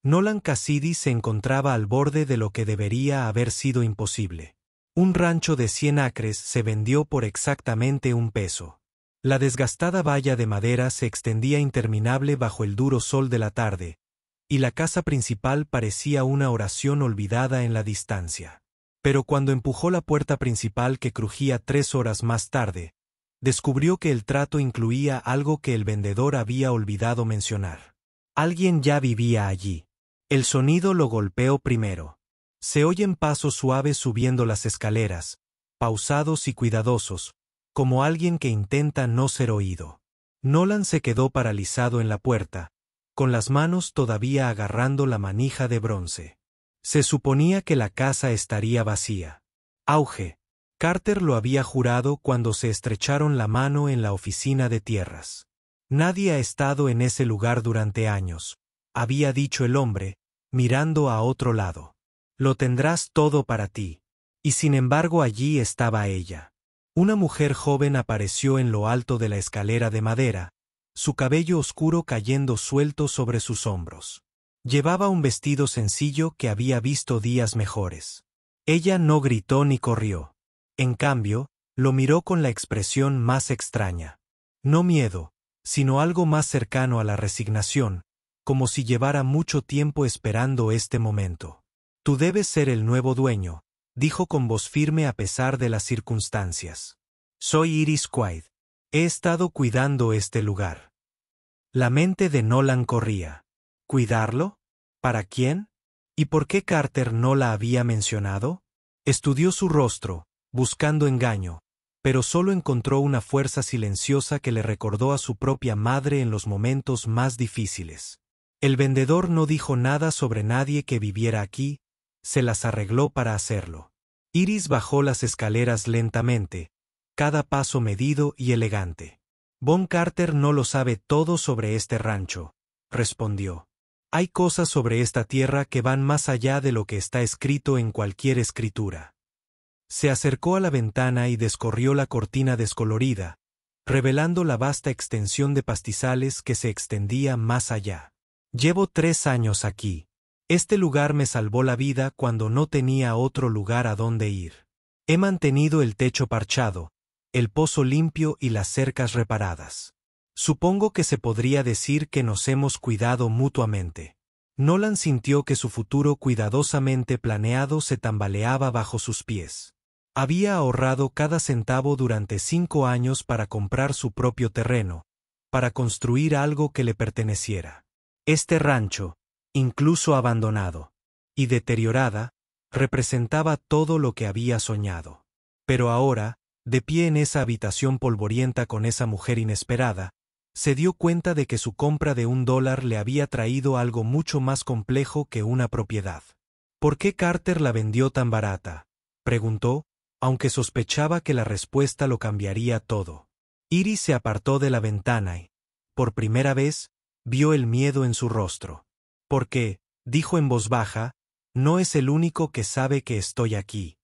Nolan Cassidy se encontraba al borde de lo que debería haber sido imposible. Un rancho de 100 acres se vendió por exactamente $1. La desgastada valla de madera se extendía interminable bajo el duro sol de la tarde, y la casa principal parecía una oración olvidada en la distancia. Pero cuando empujó la puerta principal que crujía 3 horas más tarde, descubrió que el trato incluía algo que el vendedor había olvidado mencionar. Alguien ya vivía allí. El sonido lo golpeó primero. Se oyen pasos suaves subiendo las escaleras, pausados y cuidadosos, como alguien que intenta no ser oído. Nolan se quedó paralizado en la puerta, con las manos todavía agarrando la manija de bronce. Se suponía que la casa estaría vacía. Auge. Carter lo había jurado cuando se estrecharon la mano en la oficina de tierras. Nadie ha estado en ese lugar durante años, había dicho el hombre, mirando a otro lado. Lo tendrás todo para ti. Y sin embargo allí estaba ella. Una mujer joven apareció en lo alto de la escalera de madera, su cabello oscuro cayendo suelto sobre sus hombros. Llevaba un vestido sencillo que había visto días mejores. Ella no gritó ni corrió. En cambio, lo miró con la expresión más extraña. No miedo, sino algo más cercano a la resignación, como si llevara mucho tiempo esperando este momento. Tú debes ser el nuevo dueño, dijo con voz firme a pesar de las circunstancias. Soy Iris Quaid. He estado cuidando este lugar. La mente de Nolan corría. ¿Cuidarlo? ¿Para quién? ¿Y por qué Carter no la había mencionado? Estudió su rostro, buscando engaño, pero solo encontró una fuerza silenciosa que le recordó a su propia madre en los momentos más difíciles. El vendedor no dijo nada sobre nadie que viviera aquí, se las arregló para hacerlo. Iris bajó las escaleras lentamente, cada paso medido y elegante. Von Carter no lo sabe todo sobre este rancho, respondió. Hay cosas sobre esta tierra que van más allá de lo que está escrito en cualquier escritura. Se acercó a la ventana y descorrió la cortina descolorida, revelando la vasta extensión de pastizales que se extendía más allá. Llevo 3 años aquí. Este lugar me salvó la vida cuando no tenía otro lugar a donde ir. He mantenido el techo parchado, el pozo limpio y las cercas reparadas. Supongo que se podría decir que nos hemos cuidado mutuamente. Nolan sintió que su futuro cuidadosamente planeado se tambaleaba bajo sus pies. Había ahorrado cada centavo durante 5 años para comprar su propio terreno, para construir algo que le perteneciera. Este rancho, incluso abandonado y deteriorada, representaba todo lo que había soñado. Pero ahora, de pie en esa habitación polvorienta con esa mujer inesperada, se dio cuenta de que su compra de $1 le había traído algo mucho más complejo que una propiedad. ¿Por qué Carter la vendió tan barata?, preguntó, aunque sospechaba que la respuesta lo cambiaría todo. Iris se apartó de la ventana y, por primera vez, vio el miedo en su rostro. Porque, dijo en voz baja, no es el único que sabe que estoy aquí.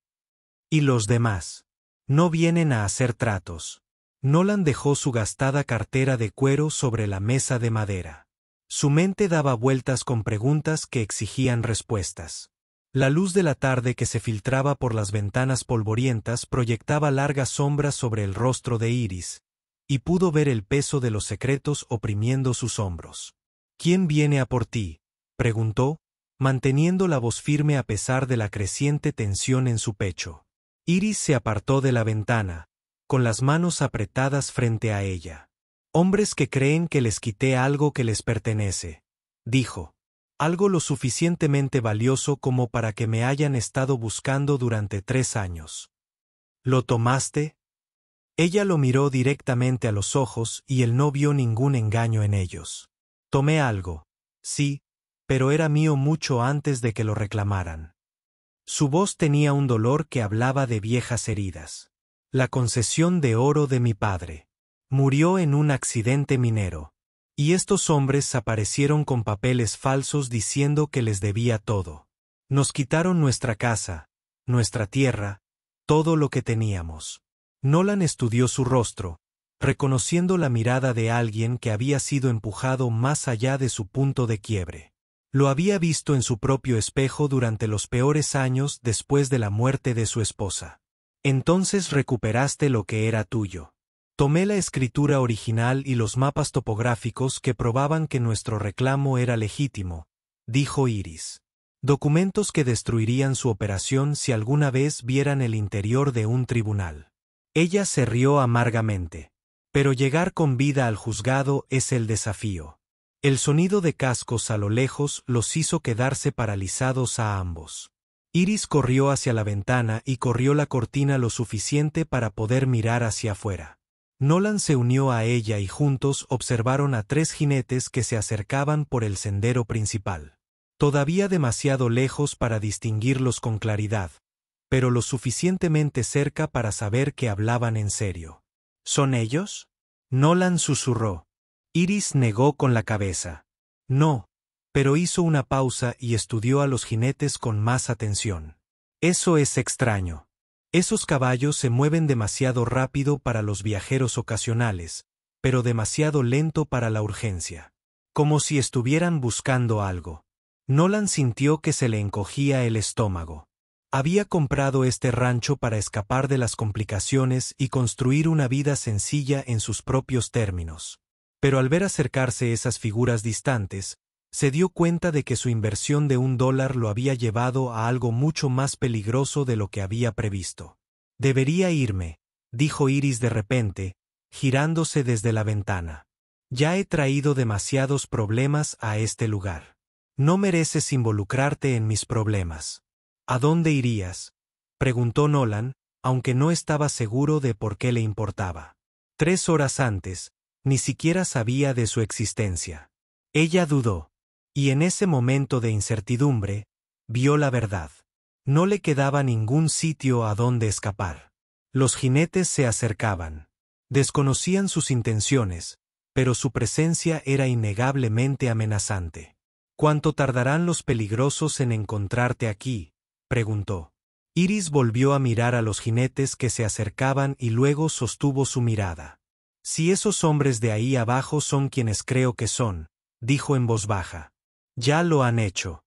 Y los demás. No vienen a hacer tratos. Nolan dejó su gastada cartera de cuero sobre la mesa de madera. Su mente daba vueltas con preguntas que exigían respuestas. La luz de la tarde que se filtraba por las ventanas polvorientas proyectaba largas sombras sobre el rostro de Iris, y pudo ver el peso de los secretos oprimiendo sus hombros. ¿Quién viene a por ti?, preguntó, manteniendo la voz firme a pesar de la creciente tensión en su pecho. Iris se apartó de la ventana, con las manos apretadas frente a ella. Hombres que creen que les quité algo que les pertenece, dijo. Algo lo suficientemente valioso como para que me hayan estado buscando durante 3 años. ¿Lo tomaste? Ella lo miró directamente a los ojos y él no vio ningún engaño en ellos. Tomé algo, sí, pero era mío mucho antes de que lo reclamaran. Su voz tenía un dolor que hablaba de viejas heridas. La concesión de oro de mi padre. Murió en un accidente minero. Y estos hombres aparecieron con papeles falsos diciendo que les debía todo. Nos quitaron nuestra casa, nuestra tierra, todo lo que teníamos. Nolan estudió su rostro, reconociendo la mirada de alguien que había sido empujado más allá de su punto de quiebre. Lo había visto en su propio espejo durante los peores años después de la muerte de su esposa. Entonces recuperaste lo que era tuyo. Tomé la escritura original y los mapas topográficos que probaban que nuestro reclamo era legítimo, dijo Iris. Documentos que destruirían su operación si alguna vez vieran el interior de un tribunal. Ella se rió amargamente. Pero llegar con vida al juzgado es el desafío. El sonido de cascos a lo lejos los hizo quedarse paralizados a ambos. Iris corrió hacia la ventana y corrió la cortina lo suficiente para poder mirar hacia afuera. Nolan se unió a ella y juntos observaron a 3 jinetes que se acercaban por el sendero principal. Todavía demasiado lejos para distinguirlos con claridad, pero lo suficientemente cerca para saber que hablaban en serio. ¿Son ellos? Nolan susurró. Iris negó con la cabeza. No, pero hizo una pausa y estudió a los jinetes con más atención. Eso es extraño. Esos caballos se mueven demasiado rápido para los viajeros ocasionales, pero demasiado lento para la urgencia. Como si estuvieran buscando algo. Nolan sintió que se le encogía el estómago. Había comprado este rancho para escapar de las complicaciones y construir una vida sencilla en sus propios términos. Pero al ver acercarse esas figuras distantes, se dio cuenta de que su inversión de $1 lo había llevado a algo mucho más peligroso de lo que había previsto. Debería irme, dijo Iris de repente, girándose desde la ventana. Ya he traído demasiados problemas a este lugar. No mereces involucrarte en mis problemas. ¿A dónde irías?, preguntó Nolan, aunque no estaba seguro de por qué le importaba. 3 horas antes, ni siquiera sabía de su existencia. Ella dudó. Y en ese momento de incertidumbre, vio la verdad. No le quedaba ningún sitio a donde escapar. Los jinetes se acercaban. Desconocían sus intenciones, pero su presencia era innegablemente amenazante. ¿Cuánto tardarán los peligrosos en encontrarte aquí?, preguntó. Iris volvió a mirar a los jinetes que se acercaban y luego sostuvo su mirada. Si esos hombres de ahí abajo son quienes creo que son, dijo en voz baja. Ya lo han hecho.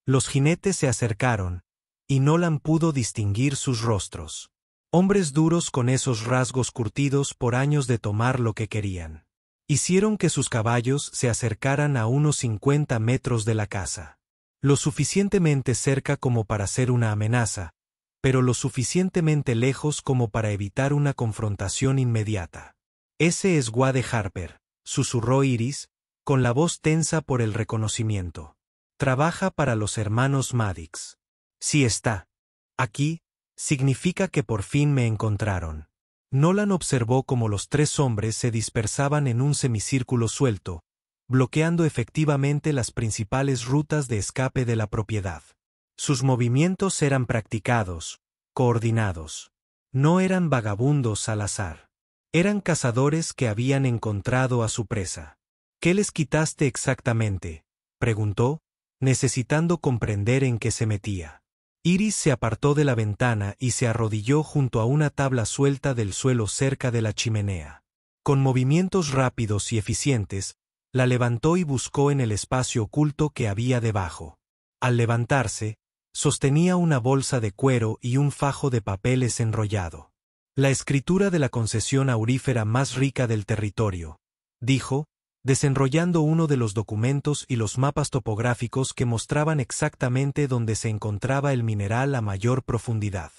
Los jinetes se acercaron, y Nolan pudo distinguir sus rostros. Hombres duros con esos rasgos curtidos por años de tomar lo que querían. Hicieron que sus caballos se acercaran a unos 50 metros de la casa. Lo suficientemente cerca como para ser una amenaza, pero lo suficientemente lejos como para evitar una confrontación inmediata. Ese es Wade Harper, susurró Iris, con la voz tensa por el reconocimiento. Trabaja para los hermanos Maddox. Si está aquí, significa que por fin me encontraron. Nolan observó cómo los 3 hombres se dispersaban en un semicírculo suelto, bloqueando efectivamente las principales rutas de escape de la propiedad. Sus movimientos eran practicados, coordinados. No eran vagabundos al azar. Eran cazadores que habían encontrado a su presa. ¿Qué les quitaste exactamente?, preguntó, necesitando comprender en qué se metía. Iris se apartó de la ventana y se arrodilló junto a una tabla suelta del suelo cerca de la chimenea. Con movimientos rápidos y eficientes, la levantó y buscó en el espacio oculto que había debajo. Al levantarse, sostenía una bolsa de cuero y un fajo de papeles enrollado. La escritura de la concesión aurífera más rica del territorio, dijo, desenrollando uno de los documentos y los mapas topográficos que mostraban exactamente dónde se encontraba el mineral a mayor profundidad.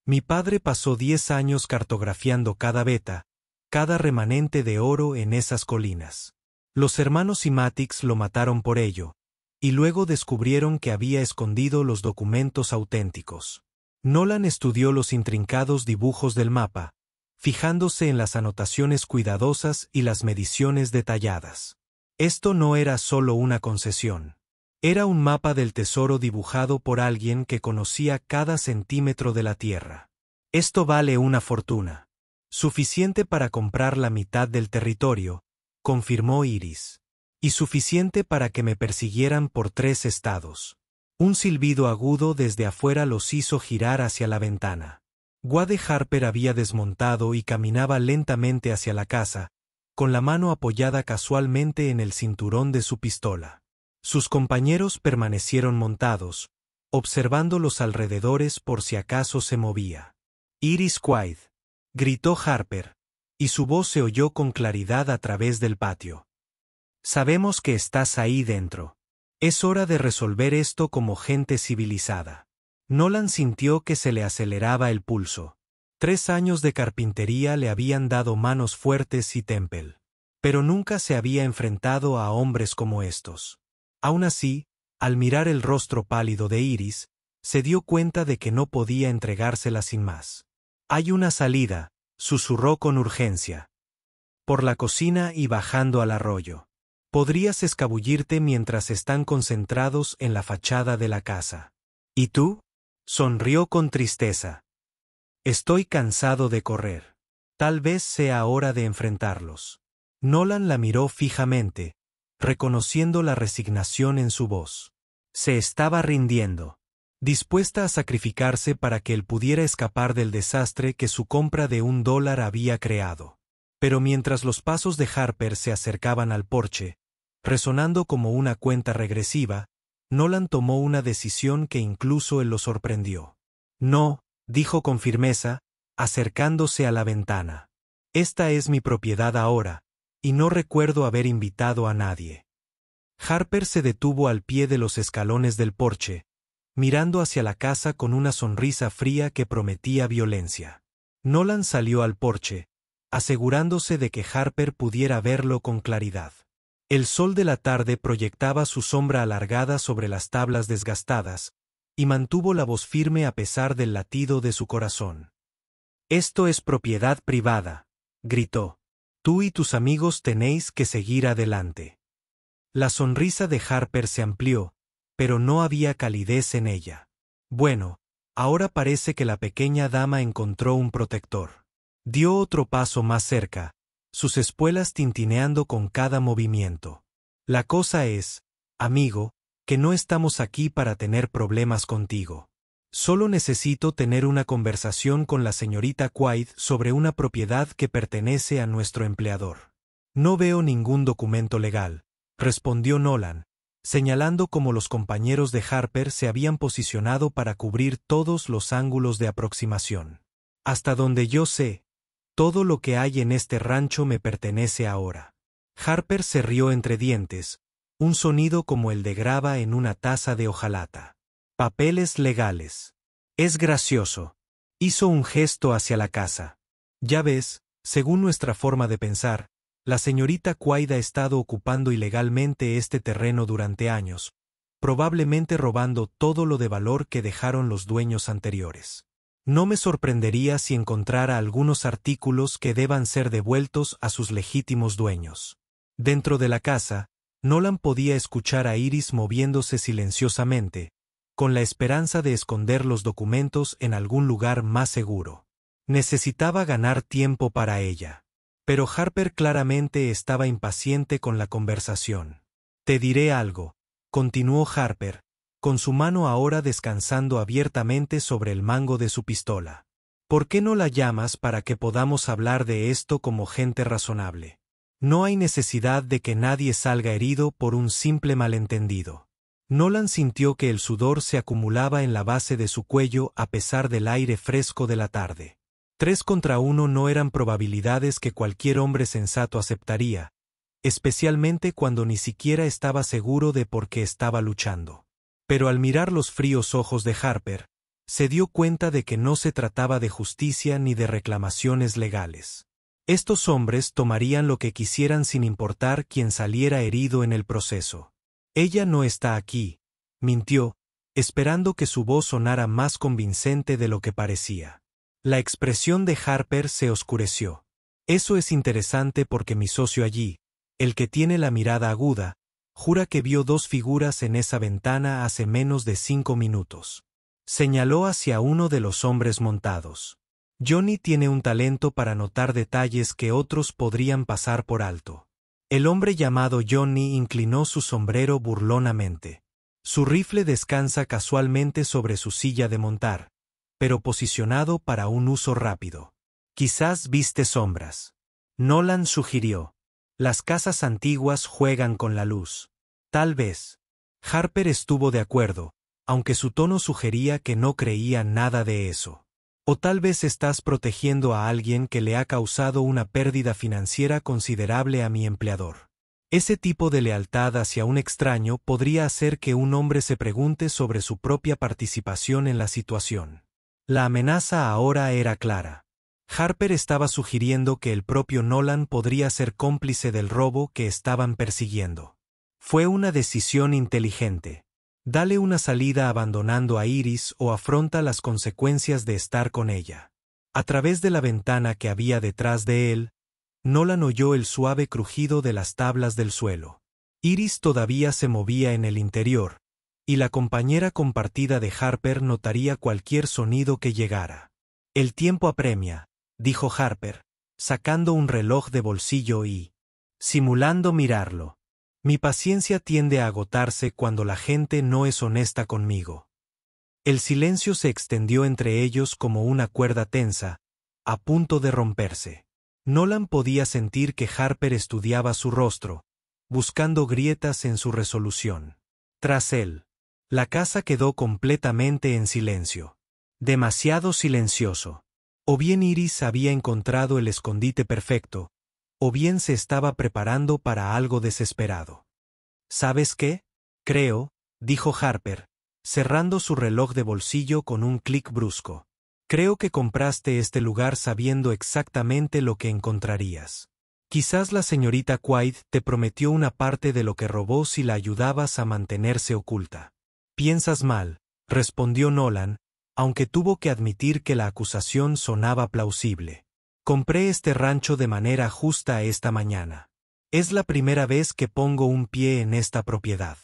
Mi padre pasó 10 años cartografiando cada veta, cada remanente de oro en esas colinas. Los hermanos Simatix lo mataron por ello, y luego descubrieron que había escondido los documentos auténticos. Nolan estudió los intrincados dibujos del mapa, fijándose en las anotaciones cuidadosas y las mediciones detalladas. Esto no era solo una concesión. Era un mapa del tesoro dibujado por alguien que conocía cada centímetro de la tierra. Esto vale una fortuna. Suficiente para comprar la mitad del territorio, confirmó Iris. Y suficiente para que me persiguieran por 3 estados. Un silbido agudo desde afuera los hizo girar hacia la ventana. Wade Harper había desmontado y caminaba lentamente hacia la casa, con la mano apoyada casualmente en el cinturón de su pistola. Sus compañeros permanecieron montados, observando los alrededores por si acaso se movía. «Iris Quaid», gritó Harper, y su voz se oyó con claridad a través del patio. «Sabemos que estás ahí dentro. Es hora de resolver esto como gente civilizada». Nolan sintió que se le aceleraba el pulso. 3 años de carpintería le habían dado manos fuertes y temple. Pero nunca se había enfrentado a hombres como estos. Aún así, al mirar el rostro pálido de Iris, se dio cuenta de que no podía entregársela sin más. «Hay una salida», susurró con urgencia. «Por la cocina y bajando al arroyo. Podrías escabullirte mientras están concentrados en la fachada de la casa». «¿Y tú?», sonrió con tristeza. «Estoy cansado de correr. Tal vez sea hora de enfrentarlos». Nolan la miró fijamente, reconociendo la resignación en su voz. Se estaba rindiendo, dispuesta a sacrificarse para que él pudiera escapar del desastre que su compra de $1 había creado. Pero mientras los pasos de Harper se acercaban al porche, resonando como una cuenta regresiva, Nolan tomó una decisión que incluso él lo sorprendió. «No», dijo con firmeza, acercándose a la ventana. «Esta es mi propiedad ahora, y no recuerdo haber invitado a nadie». Harper se detuvo al pie de los escalones del porche, mirando hacia la casa con una sonrisa fría que prometía violencia. Nolan salió al porche, asegurándose de que Harper pudiera verlo con claridad. El sol de la tarde proyectaba su sombra alargada sobre las tablas desgastadas, y mantuvo la voz firme a pesar del latido de su corazón. «Esto es propiedad privada», gritó. «Tú y tus amigos tenéis que seguir adelante». La sonrisa de Harper se amplió, pero no había calidez en ella. «Bueno, ahora parece que la pequeña dama encontró un protector». Dio otro paso más cerca, sus espuelas tintineando con cada movimiento. «La cosa es, amigo, que no estamos aquí para tener problemas contigo. Solo necesito tener una conversación con la señorita Quaid sobre una propiedad que pertenece a nuestro empleador». «No veo ningún documento legal», respondió Nolan, señalando cómo los compañeros de Harper se habían posicionado para cubrir todos los ángulos de aproximación. «Hasta donde yo sé, todo lo que hay en este rancho me pertenece ahora». Harper se rió entre dientes, un sonido como el de grava en una taza de hojalata. «Papeles legales. Es gracioso». Hizo un gesto hacia la casa. «Ya ves, según nuestra forma de pensar, la señorita Quaid ha estado ocupando ilegalmente este terreno durante años, probablemente robando todo lo de valor que dejaron los dueños anteriores. No me sorprendería si encontrara algunos artículos que deban ser devueltos a sus legítimos dueños». Dentro de la casa, Nolan podía escuchar a Iris moviéndose silenciosamente, con la esperanza de esconder los documentos en algún lugar más seguro. Necesitaba ganar tiempo para ella. Pero Harper claramente estaba impaciente con la conversación. «Te diré algo», continuó Harper, con su mano ahora descansando abiertamente sobre el mango de su pistola. «¿Por qué no la llamas para que podamos hablar de esto como gente razonable? No hay necesidad de que nadie salga herido por un simple malentendido». Nolan sintió que el sudor se acumulaba en la base de su cuello a pesar del aire fresco de la tarde. 3 contra 1 no eran probabilidades que cualquier hombre sensato aceptaría, especialmente cuando ni siquiera estaba seguro de por qué estaba luchando. Pero al mirar los fríos ojos de Harper, se dio cuenta de que no se trataba de justicia ni de reclamaciones legales. Estos hombres tomarían lo que quisieran sin importar quién saliera herido en el proceso. «Ella no está aquí», mintió, esperando que su voz sonara más convincente de lo que parecía. La expresión de Harper se oscureció. «Eso es interesante porque mi socio allí, el que tiene la mirada aguda, jura que vio 2 figuras en esa ventana hace menos de 5 minutos». Señaló hacia uno de los hombres montados. «Johnny tiene un talento para notar detalles que otros podrían pasar por alto». El hombre llamado Johnny inclinó su sombrero burlonamente. Su rifle descansa casualmente sobre su silla de montar, pero posicionado para un uso rápido. «Quizás viste sombras». Nolan sugirió. «Las casas antiguas juegan con la luz». «Tal vez». Harper estuvo de acuerdo, aunque su tono sugería que no creía nada de eso. O tal vez estás protegiendo a alguien que le ha causado una pérdida financiera considerable a mi empleador. Ese tipo de lealtad hacia un extraño podría hacer que un hombre se pregunte sobre su propia participación en la situación. La amenaza ahora era clara. Harper estaba sugiriendo que el propio Nolan podría ser cómplice del robo que estaban persiguiendo. Fue una decisión inteligente. Dale una salida abandonando a Iris o afronta las consecuencias de estar con ella. A través de la ventana que había detrás de él, Nolan oyó el suave crujido de las tablas del suelo. Iris todavía se movía en el interior, y la compañera compartida de Harper notaría cualquier sonido que llegara. El tiempo apremia, dijo Harper, sacando un reloj de bolsillo y simulando mirarlo. Mi paciencia tiende a agotarse cuando la gente no es honesta conmigo. El silencio se extendió entre ellos como una cuerda tensa, a punto de romperse. Nolan podía sentir que Harper estudiaba su rostro, buscando grietas en su resolución. Tras él, la casa quedó completamente en silencio. Demasiado silencioso. O bien Iris había encontrado el escondite perfecto, o bien se estaba preparando para algo desesperado. ¿Sabes qué? Creo, dijo Harper, cerrando su reloj de bolsillo con un clic brusco. Creo que compraste este lugar sabiendo exactamente lo que encontrarías. Quizás la señorita Quaid te prometió una parte de lo que robó si la ayudabas a mantenerse oculta. Piensas mal, respondió Nolan, aunque tuvo que admitir que la acusación sonaba plausible. Compré este rancho de manera justa esta mañana. Es la primera vez que pongo un pie en esta propiedad.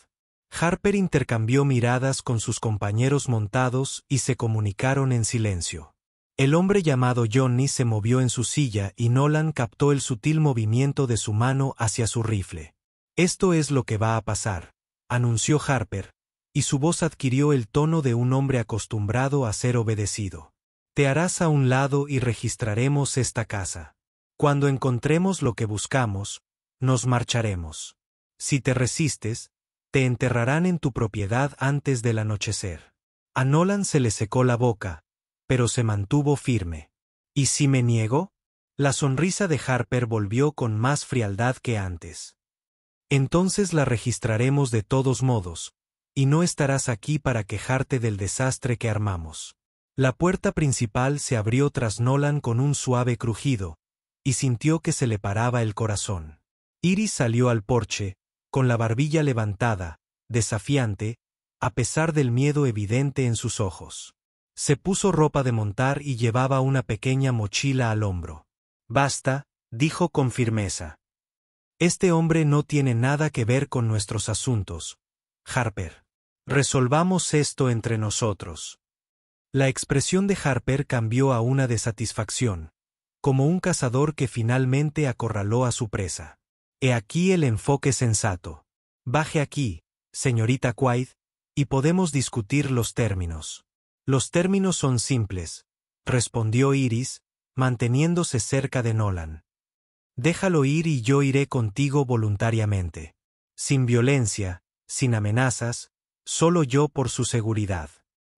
Harper intercambió miradas con sus compañeros montados y se comunicaron en silencio. El hombre llamado Johnny se movió en su silla y Nolan captó el sutil movimiento de su mano hacia su rifle. Esto es lo que va a pasar, anunció Harper, y su voz adquirió el tono de un hombre acostumbrado a ser obedecido. Te harás a un lado y registraremos esta casa. Cuando encontremos lo que buscamos, nos marcharemos. Si te resistes, te enterrarán en tu propiedad antes del anochecer. A Nolan se le secó la boca, pero se mantuvo firme. ¿Y si me niego? La sonrisa de Harper volvió con más frialdad que antes. Entonces la registraremos de todos modos, y no estarás aquí para quejarte del desastre que armamos. La puerta principal se abrió tras Nolan con un suave crujido, y sintió que se le paraba el corazón. Iris salió al porche, con la barbilla levantada, desafiante, a pesar del miedo evidente en sus ojos. Se puso ropa de montar y llevaba una pequeña mochila al hombro. Basta, dijo con firmeza. Este hombre no tiene nada que ver con nuestros asuntos, Harper. Resolvamos esto entre nosotros. La expresión de Harper cambió a una de satisfacción, como un cazador que finalmente acorraló a su presa. He aquí el enfoque sensato. Baje aquí, señorita Quaid, y podemos discutir los términos. Los términos son simples, respondió Iris, manteniéndose cerca de Nolan. Déjalo ir y yo iré contigo voluntariamente. Sin violencia, sin amenazas, solo yo por su seguridad.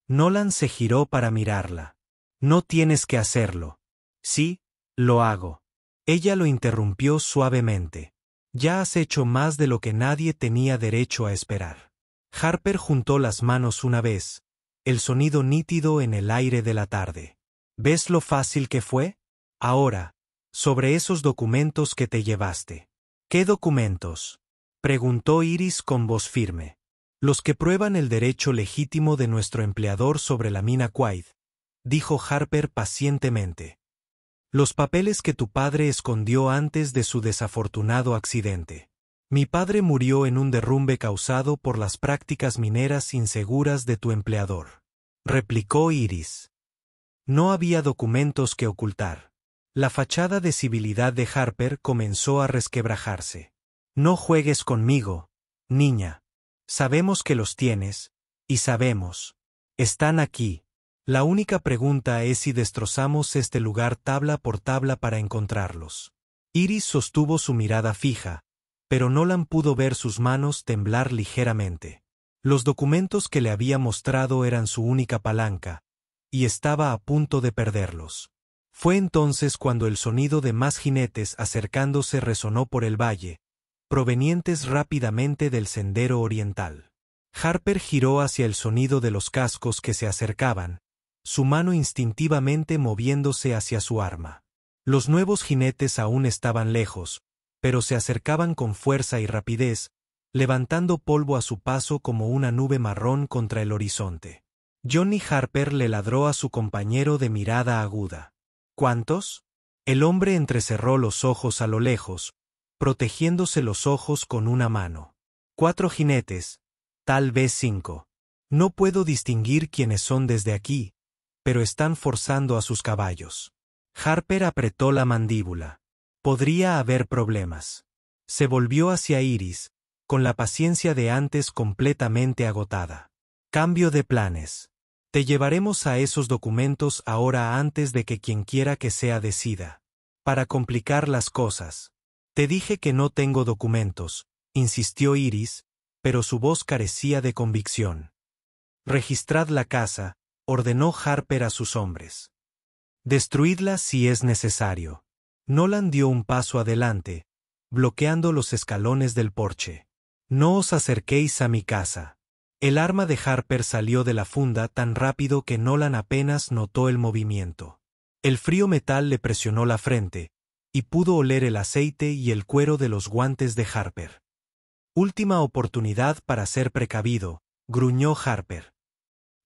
Nolan se giró para mirarla. No tienes que hacerlo. Sí, lo hago. Ella lo interrumpió suavemente. Ya has hecho más de lo que nadie tenía derecho a esperar. Harper juntó las manos una vez, el sonido nítido en el aire de la tarde. ¿Ves lo fácil que fue? Ahora, sobre esos documentos que te llevaste. ¿Qué documentos? Preguntó Iris con voz firme. Los que prueban el derecho legítimo de nuestro empleador sobre la mina Quaid, dijo Harper pacientemente. Los papeles que tu padre escondió antes de su desafortunado accidente. Mi padre murió en un derrumbe causado por las prácticas mineras inseguras de tu empleador, replicó Iris. No había documentos que ocultar. La fachada de civilidad de Harper comenzó a resquebrajarse. No juegues conmigo, niña. Sabemos que los tienes, y sabemos. Están aquí. La única pregunta es si destrozamos este lugar tabla por tabla para encontrarlos. Iris sostuvo su mirada fija, pero Nolan pudo ver sus manos temblar ligeramente. Los documentos que le había mostrado eran su única palanca, y estaba a punto de perderlos. Fue entonces cuando el sonido de más jinetes acercándose resonó por el valle, provenientes rápidamente del sendero oriental. Harper giró hacia el sonido de los cascos que se acercaban, su mano instintivamente moviéndose hacia su arma. Los nuevos jinetes aún estaban lejos, pero se acercaban con fuerza y rapidez, levantando polvo a su paso como una nube marrón contra el horizonte. Johnny Harper le ladró a su compañero de mirada aguda. ¿Cuántos? El hombre entrecerró los ojos a lo lejos, protegiéndose los ojos con una mano. 4 jinetes, tal vez 5. No puedo distinguir quiénes son desde aquí, pero están forzando a sus caballos. Harper apretó la mandíbula. Podría haber problemas. Se volvió hacia Iris, con la paciencia de antes completamente agotada. Cambio de planes. Te llevaremos a esos documentos ahora antes de que quienquiera que sea decida. Para complicar las cosas. Te dije que no tengo documentos, insistió Iris, pero su voz carecía de convicción. Registrad la casa, ordenó Harper a sus hombres. Destruidla si es necesario. Nolan dio un paso adelante, bloqueando los escalones del porche. No os acerquéis a mi casa. El arma de Harper salió de la funda tan rápido que Nolan apenas notó el movimiento. El frío metal le presionó la frente, y pudo oler el aceite y el cuero de los guantes de Harper. Última oportunidad para ser precavido, gruñó Harper.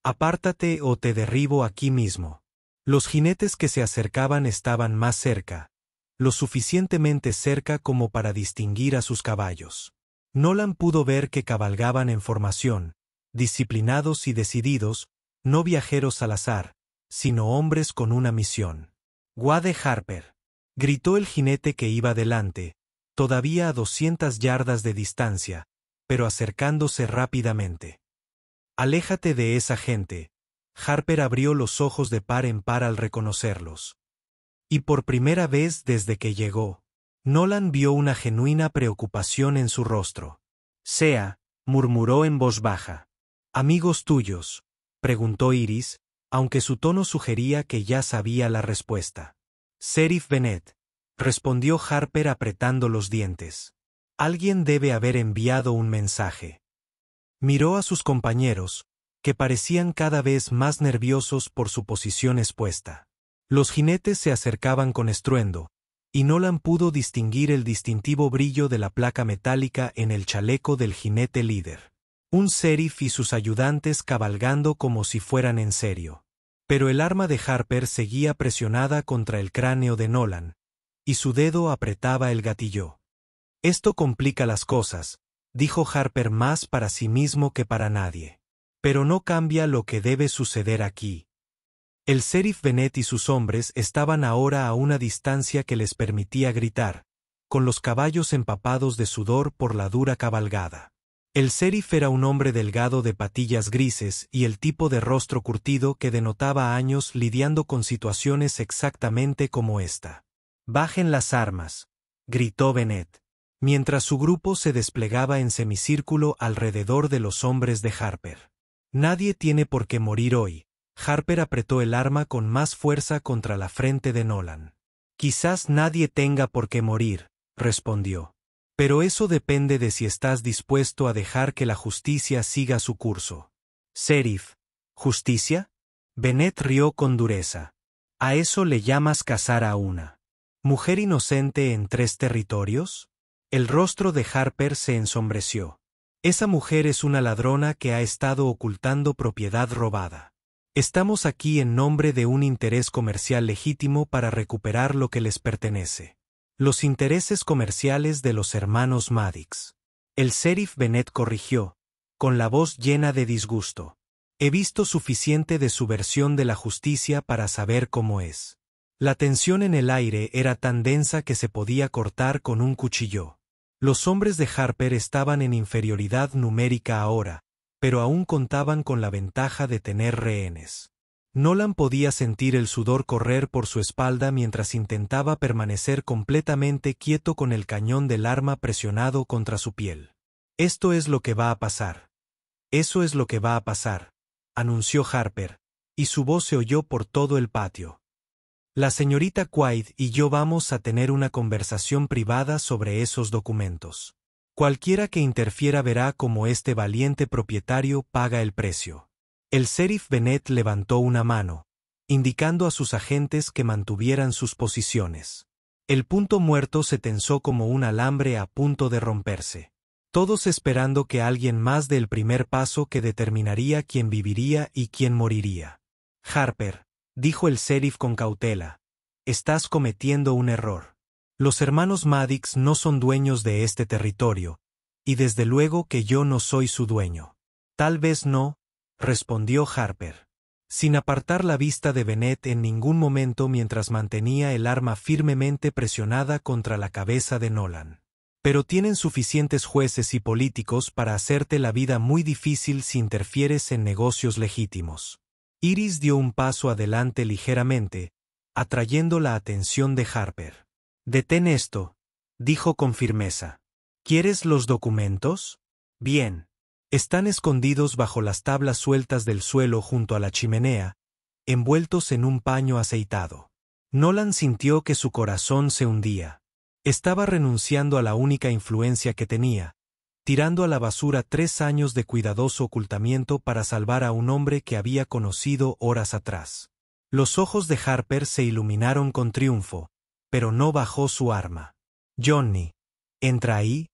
Apártate o te derribo aquí mismo. Los jinetes que se acercaban estaban más cerca, lo suficientemente cerca como para distinguir a sus caballos. Nolan pudo ver que cabalgaban en formación, disciplinados y decididos, no viajeros al azar, sino hombres con una misión. Wade Harper, gritó el jinete que iba delante, todavía a 200 yardas de distancia, pero acercándose rápidamente. Aléjate de esa gente. Harper abrió los ojos de par en par al reconocerlos. Y por primera vez desde que llegó, Nolan vio una genuina preocupación en su rostro. Sea, murmuró en voz baja. ¿Amigos tuyos?, preguntó Iris, aunque su tono sugería que ya sabía la respuesta. Sheriff Bennett, respondió Harper apretando los dientes. Alguien debe haber enviado un mensaje. Miró a sus compañeros, que parecían cada vez más nerviosos por su posición expuesta. Los jinetes se acercaban con estruendo, y Nolan pudo distinguir el distintivo brillo de la placa metálica en el chaleco del jinete líder. Un sheriff y sus ayudantes cabalgando como si fueran en serio. Pero el arma de Harper seguía presionada contra el cráneo de Nolan, y su dedo apretaba el gatillo. Esto complica las cosas, dijo Harper más para sí mismo que para nadie. Pero no cambia lo que debe suceder aquí. El sheriff Bennett y sus hombres estaban ahora a una distancia que les permitía gritar, con los caballos empapados de sudor por la dura cabalgada. El sheriff era un hombre delgado de patillas grises y el tipo de rostro curtido que denotaba años lidiando con situaciones exactamente como esta. «Bajen las armas», gritó Bennett, mientras su grupo se desplegaba en semicírculo alrededor de los hombres de Harper. «Nadie tiene por qué morir hoy». Harper apretó el arma con más fuerza contra la frente de Nolan. «Quizás nadie tenga por qué morir», respondió. «Pero eso depende de si estás dispuesto a dejar que la justicia siga su curso». «Sheriff, ¿justicia?». Bennett rió con dureza. «¿A eso le llamas cazar a una mujer inocente en 3 territorios?» El rostro de Harper se ensombreció. «Esa mujer es una ladrona que ha estado ocultando propiedad robada. Estamos aquí en nombre de un interés comercial legítimo para recuperar lo que les pertenece. Los intereses comerciales de los hermanos Maddox». El sheriff Bennett corrigió, con la voz llena de disgusto. «He visto suficiente de su versión de la justicia para saber cómo es». La tensión en el aire era tan densa que se podía cortar con un cuchillo. Los hombres de Harper estaban en inferioridad numérica ahora, pero aún contaban con la ventaja de tener rehenes. Nolan podía sentir el sudor correr por su espalda mientras intentaba permanecer completamente quieto con el cañón del arma presionado contra su piel. «Esto es lo que va a pasar». Eso es lo que va a pasar, anunció Harper, y su voz se oyó por todo el patio. La señorita Quaid y yo vamos a tener una conversación privada sobre esos documentos. Cualquiera que interfiera verá cómo este valiente propietario paga el precio. El sheriff Bennett levantó una mano, indicando a sus agentes que mantuvieran sus posiciones. El punto muerto se tensó como un alambre a punto de romperse. Todos esperando que alguien más dé el primer paso que determinaría quién viviría y quién moriría. Harper, dijo el sheriff con cautela, estás cometiendo un error. Los hermanos Maddox no son dueños de este territorio, y desde luego que yo no soy su dueño. Tal vez no, respondió Harper, sin apartar la vista de Bennett en ningún momento mientras mantenía el arma firmemente presionada contra la cabeza de Nolan. Pero tienen suficientes jueces y políticos para hacerte la vida muy difícil si interfieres en negocios legítimos. Iris dio un paso adelante ligeramente, atrayendo la atención de Harper. Detén esto, dijo con firmeza. ¿Quieres los documentos? Bien. Están escondidos bajo las tablas sueltas del suelo junto a la chimenea, envueltos en un paño aceitado. Nolan sintió que su corazón se hundía. Estaba renunciando a la única influencia que tenía, tirando a la basura 3 años de cuidadoso ocultamiento para salvar a un hombre que había conocido horas atrás. Los ojos de Harper se iluminaron con triunfo, pero no bajó su arma. Johnny, entra ahí,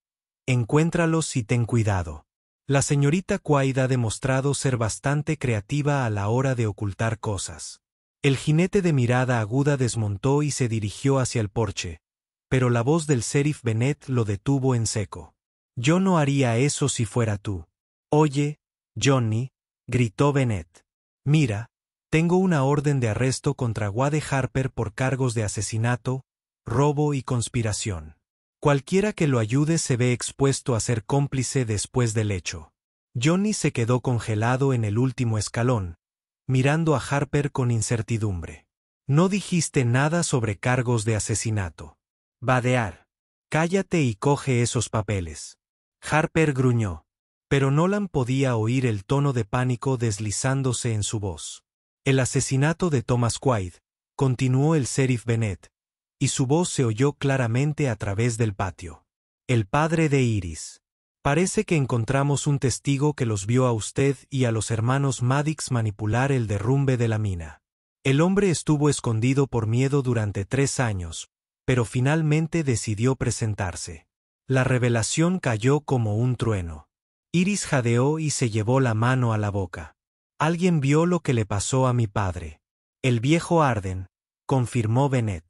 encuéntralos y ten cuidado. La señorita Quaid ha demostrado ser bastante creativa a la hora de ocultar cosas. El jinete de mirada aguda desmontó y se dirigió hacia el porche, pero la voz del sheriff Bennett lo detuvo en seco. Yo no haría eso si fuera tú. Oye, Johnny, gritó Bennett. Mira, tengo una orden de arresto contra Wade Harper por cargos de asesinato, robo y conspiración. Cualquiera que lo ayude se ve expuesto a ser cómplice después del hecho. Johnny se quedó congelado en el último escalón, mirando a Harper con incertidumbre. No dijiste nada sobre cargos de asesinato. Vadear. Cállate y coge esos papeles. Harper gruñó. Pero Nolan podía oír el tono de pánico deslizándose en su voz. El asesinato de Thomas Quaid, continuó el sheriff Bennett, y su voz se oyó claramente a través del patio. El padre de Iris. Parece que encontramos un testigo que los vio a usted y a los hermanos Maddox manipular el derrumbe de la mina. El hombre estuvo escondido por miedo durante 3 años, pero finalmente decidió presentarse. La revelación cayó como un trueno. Iris jadeó y se llevó la mano a la boca. Alguien vio lo que le pasó a mi padre. El viejo Arden, confirmó Bennett.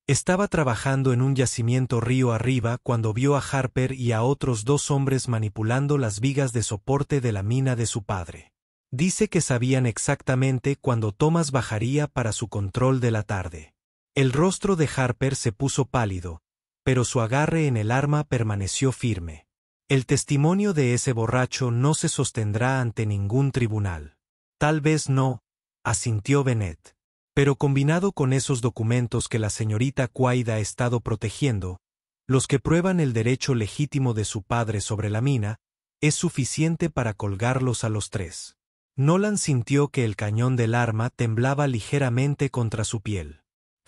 Estaba trabajando en un yacimiento río arriba cuando vio a Harper y a otros 2 hombres manipulando las vigas de soporte de la mina de su padre. Dice que sabían exactamente cuándo Thomas bajaría para su control de la tarde. El rostro de Harper se puso pálido, pero su agarre en el arma permaneció firme. El testimonio de ese borracho no se sostendrá ante ningún tribunal. Tal vez no, asintió Bennett. Pero combinado con esos documentos que la señorita Quaid ha estado protegiendo, los que prueban el derecho legítimo de su padre sobre la mina, es suficiente para colgarlos a los 3. Nolan sintió que el cañón del arma temblaba ligeramente contra su piel.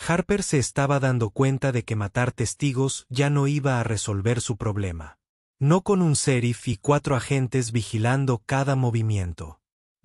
Harper se estaba dando cuenta de que matar testigos ya no iba a resolver su problema. No con un sheriff y 4 agentes vigilando cada movimiento.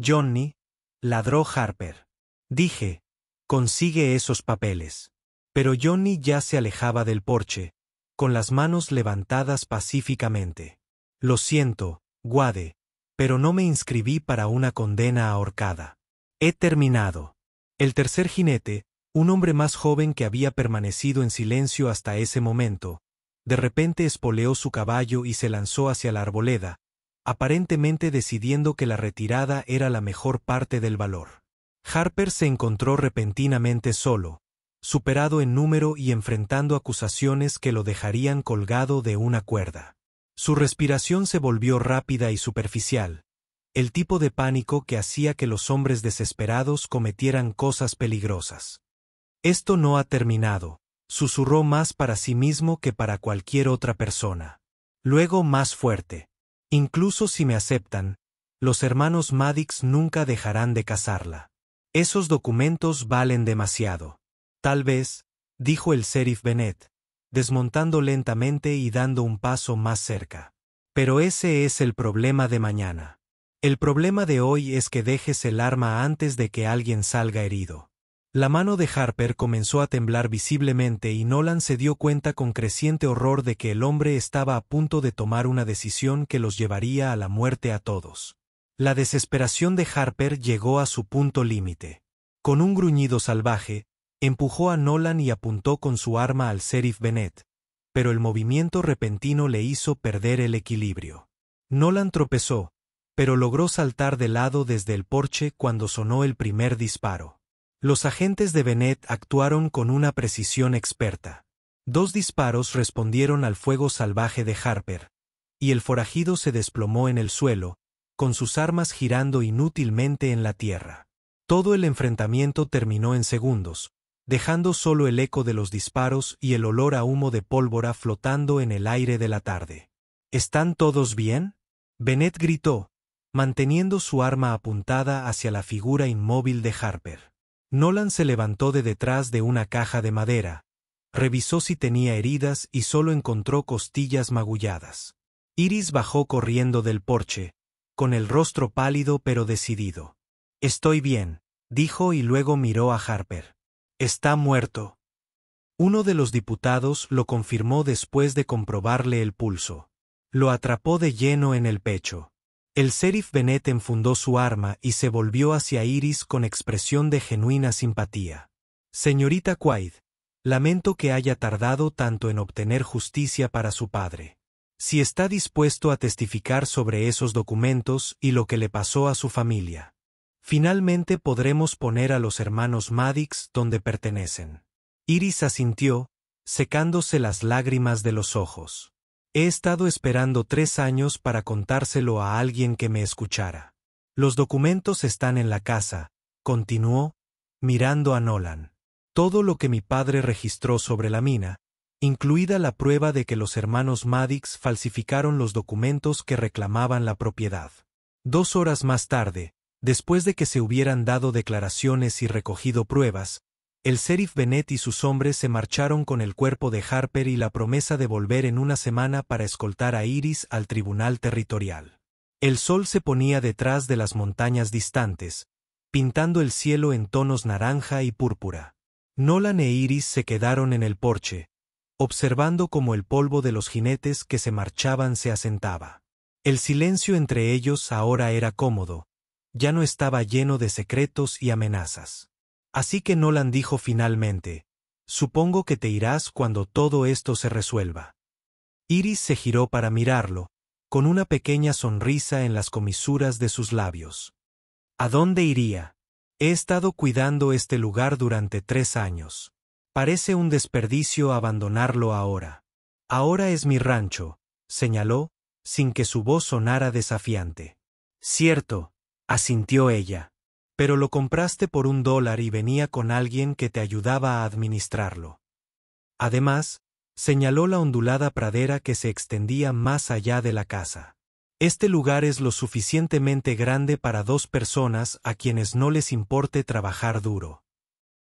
Johnny, ladró Harper. Dije, consigue esos papeles. Pero Johnny ya se alejaba del porche, con las manos levantadas pacíficamente. Lo siento, Wade, pero no me inscribí para una condena ahorcada. He terminado. El tercer jinete, un hombre más joven que había permanecido en silencio hasta ese momento, de repente espoleó su caballo y se lanzó hacia la arboleda, aparentemente decidiendo que la retirada era la mejor parte del valor. Harper se encontró repentinamente solo, superado en número y enfrentando acusaciones que lo dejarían colgado de una cuerda. Su respiración se volvió rápida y superficial, el tipo de pánico que hacía que los hombres desesperados cometieran cosas peligrosas. Esto no ha terminado, susurró más para sí mismo que para cualquier otra persona. Luego más fuerte. Incluso si me aceptan, Los hermanos Maddox nunca dejarán de cazarla. Esos documentos valen demasiado. Tal vez, dijo el sheriff Bennet, desmontando lentamente y dando un paso más cerca. Pero ese es el problema de mañana. El problema de hoy es que dejes el arma antes de que alguien salga herido. La mano de Harper comenzó a temblar visiblemente y Nolan se dio cuenta con creciente horror de que el hombre estaba a punto de tomar una decisión que los llevaría a la muerte a todos. La desesperación de Harper llegó a su punto límite. Con un gruñido salvaje, empujó a Nolan y apuntó con su arma al sheriff Bennet, pero el movimiento repentino le hizo perder el equilibrio. Nolan tropezó, pero logró saltar de lado desde el porche cuando sonó el primer disparo. Los agentes de Bennet actuaron con una precisión experta. 2 disparos respondieron al fuego salvaje de Harper, y el forajido se desplomó en el suelo, con sus armas girando inútilmente en la tierra. Todo el enfrentamiento terminó en segundos, dejando solo el eco de los disparos y el olor a humo de pólvora flotando en el aire de la tarde. ¿Están todos bien?, Bennet gritó, manteniendo su arma apuntada hacia la figura inmóvil de Harper. Nolan se levantó de detrás de una caja de madera, revisó si tenía heridas y solo encontró costillas magulladas. Iris bajó corriendo del porche, con el rostro pálido pero decidido. «Estoy bien», dijo y luego miró a Harper. «Está muerto». Uno de los diputados lo confirmó después de comprobarle el pulso. Lo atrapó de lleno en el pecho. El sheriff Bennet enfundó su arma y se volvió hacia Iris con expresión de genuina simpatía. «Señorita Quaid, lamento que haya tardado tanto en obtener justicia para su padre. Si está dispuesto a testificar sobre esos documentos y lo que le pasó a su familia, finalmente podremos poner a los hermanos Maddox donde pertenecen». Iris asintió, secándose las lágrimas de los ojos. «He estado esperando 3 años para contárselo a alguien que me escuchara. Los documentos están en la casa», continuó, mirando a Nolan. «Todo lo que mi padre registró sobre la mina, incluida la prueba de que los hermanos Maddox falsificaron los documentos que reclamaban la propiedad». 2 horas más tarde, después de que se hubieran dado declaraciones y recogido pruebas, el sheriff Bennet y sus hombres se marcharon con el cuerpo de Harper y la promesa de volver en una semana para escoltar a Iris al tribunal territorial. El sol se ponía detrás de las montañas distantes, pintando el cielo en tonos naranja y púrpura. Nolan e Iris se quedaron en el porche, observando cómo el polvo de los jinetes que se marchaban se asentaba. El silencio entre ellos ahora era cómodo, ya no estaba lleno de secretos y amenazas. Así que Nolan dijo finalmente: «Supongo que te irás cuando todo esto se resuelva». Iris se giró para mirarlo, con una pequeña sonrisa en las comisuras de sus labios. «¿A dónde iría? He estado cuidando este lugar durante 3 años. Parece un desperdicio abandonarlo ahora. Ahora es mi rancho», señaló, sin que su voz sonara desafiante. «Cierto», asintió ella. «Pero lo compraste por $1 y venía con alguien que te ayudaba a administrarlo». Además, señaló la ondulada pradera que se extendía más allá de la casa. «Este lugar es lo suficientemente grande para 2 personas a quienes no les importe trabajar duro».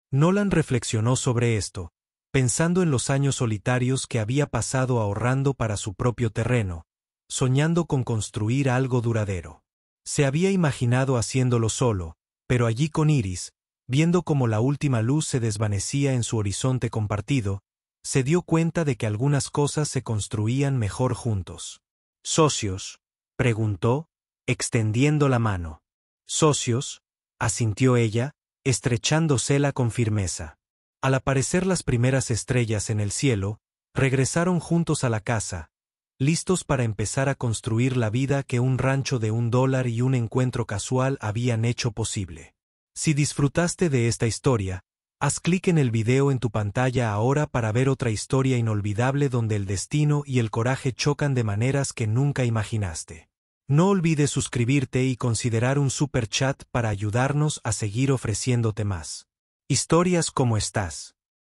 Nolan reflexionó sobre esto, pensando en los años solitarios que había pasado ahorrando para su propio terreno, soñando con construir algo duradero. Se había imaginado haciéndolo solo, pero allí con Iris, viendo cómo la última luz se desvanecía en su horizonte compartido, se dio cuenta de que algunas cosas se construían mejor juntos. «¿Socios?», preguntó, extendiendo la mano. «Socios», asintió ella, estrechándosela con firmeza. Al aparecer las primeras estrellas en el cielo, regresaron juntos a la casa, listos para empezar a construir la vida que un rancho de $1 y un encuentro casual habían hecho posible. Si disfrutaste de esta historia, haz clic en el video en tu pantalla ahora para ver otra historia inolvidable donde el destino y el coraje chocan de maneras que nunca imaginaste. No olvides suscribirte y considerar un super chat para ayudarnos a seguir ofreciéndote más historias como estas.